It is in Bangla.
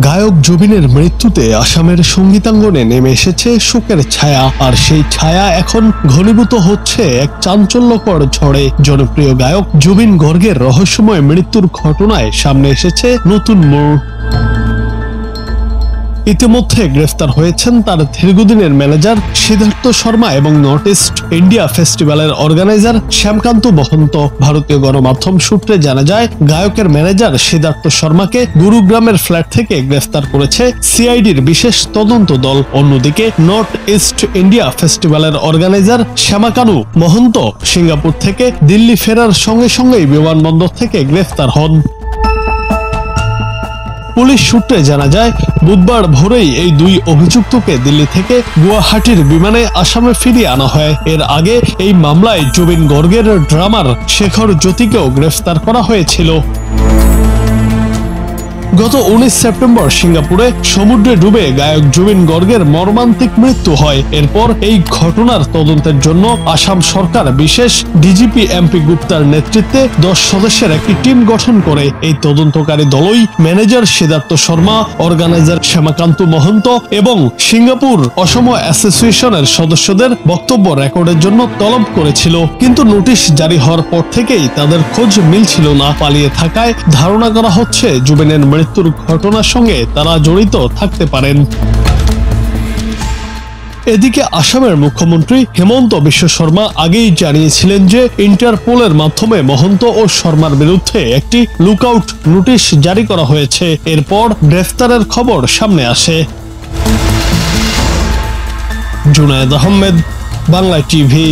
গায়ক জুবিনের মৃত্যুতে আসামের সঙ্গীতাঙ্গনে নেমে এসেছে শোকের ছায়া, আর সেই ছায়া এখন ঘনীভূত হচ্ছে এক চাঞ্চল্যকর ঝড়ে। জনপ্রিয় গায়ক জুবিন গর্গের রহস্যময় মৃত্যুর ঘটনায় সামনে এসেছে নতুন মোড়। ইতিমধ্যে গ্রেফতার হয়েছেন তার দীর্ঘদিনের ম্যানেজার সিদ্ধার্থ শর্মা এবং নর্থ ইস্ট ইন্ডিয়া ফেস্টিভ্যালের অর্গানাইজার শ্যামকান্ত মহন্ত। ভারতীয় গণমাধ্যম সূত্রে জানা যায়, গায়কের ম্যানেজার সিদ্ধার্থ শর্মাকে গুরুগ্রামের ফ্ল্যাট থেকে গ্রেফতার করেছে সিআইডির বিশেষ তদন্ত দল। অন্যদিকে নর্থ ইস্ট ইন্ডিয়া ফেস্টিভ্যালের অর্গানাইজার শ্যামাকানু মহন্ত সিঙ্গাপুর থেকে দিল্লি ফেরার সঙ্গে সঙ্গেই বিমানবন্দর থেকে গ্রেফতার হন। পুলিশ সূত্রে জানা যায়, বুধবার ভোরেই এই দুই অভিযুক্তকে দিল্লি থেকে গুয়াহাটির বিমানে আসামে ফিরিয়ে আনা হয়। এর আগে এই মামলায় জুবিন গর্গের ড্রামার শেখর জ্যোতিকেও গ্রেফতার করা হয়েছিল। গত 19 সেপ্টেম্বর সিঙ্গাপুরে সমুদ্রে ডুবে গায়ক জুবিন গর্গের মর্মান্তিক মৃত্যু হয়। এরপর এই ঘটনার তদন্তের জন্য আসাম সরকার বিশেষ ডিজিপি এমপি গুপ্তার নেতৃত্বে 10 সদস্যের একটি টিম গঠন করে। এই তদন্তকারী দলই ম্যানেজার সিদ্ধার্থ শর্মা, অর্গানাইজার শ্যামাকান্ত মহন্ত এবং সিঙ্গাপুর অসম অ্যাসোসিয়েশনের সদস্যদের বক্তব্য রেকর্ডের জন্য তলব করেছিল, কিন্তু নোটিশ জারি হওয়ার পর থেকেই তাদের খোঁজ মিলছিল না। পালিয়ে থাকায় ধারণা করা হচ্ছে জুবিনের মৃত্যুর ঘটনার সঙ্গে তারা জড়িত থাকতে পারেন। এদিকে আসামের মুখ্যমন্ত্রী হেমন্ত বিশ্ব শর্মা আগেই জানিয়েছিলেন যে ইন্টারপোলের মাধ্যমে মহন্ত ও শর্মার বিরুদ্ধে একটি লুকআউট নোটিশ জারি করা হয়েছে। এরপর গ্রেফতারের খবর সামনে আসে। জুনায়েদ আহমেদ, বাংলা টিভি।